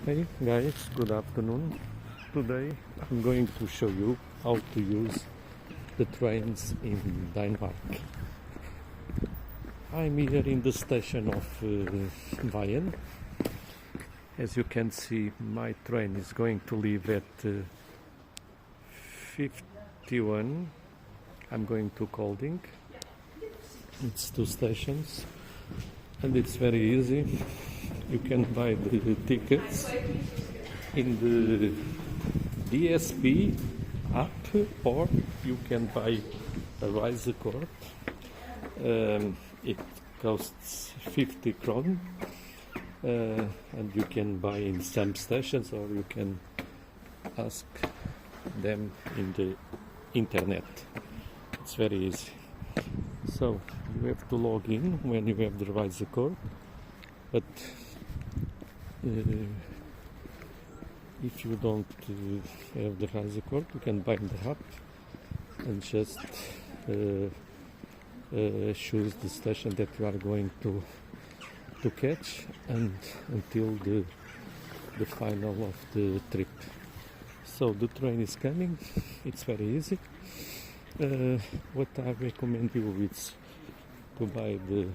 Hey guys, good afternoon. Today I'm going to show you how to use the trains in Denmark. I'm here in the station of Vejen. As you can see, my train is going to leave at 51. I'm going to Kolding. It's 2 stations and it's very easy. You can buy the tickets in the DSB app, or you can buy a Reisekorb. It costs 50 kron, and you can buy in some stations, or you can ask them in the internet. It's very easy. So you have to log in when you have the Reisekorb, but if you don't have the Reisekorb, you can buy in the app and just choose the station that you are going to catch, and until the final of the trip. So the train is coming. It's very easy. What I recommend you is to buy the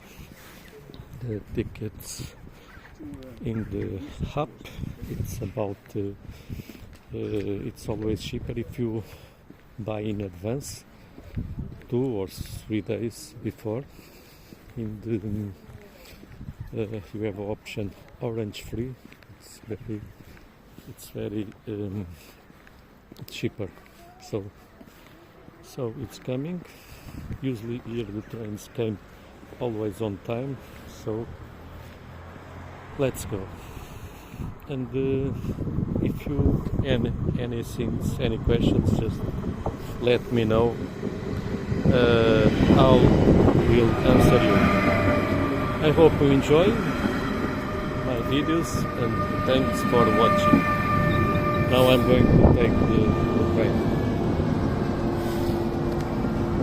tickets in the app. It's about it's always cheaper if you buy in advance, 2 or 3 days before. In the you have option orange free. It's very cheaper. So it's coming. Usually here the trains came always on time. So let's go. And if you any questions, just let me know. I will answer you. I hope you enjoy my videos, and thanks for watching. Now I'm going to take the train.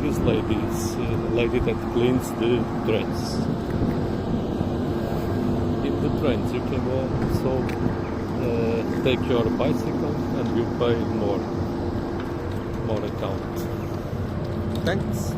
This lady is a lady that cleans the trains. The trains you can also take your bicycle and you pay more account. Thanks.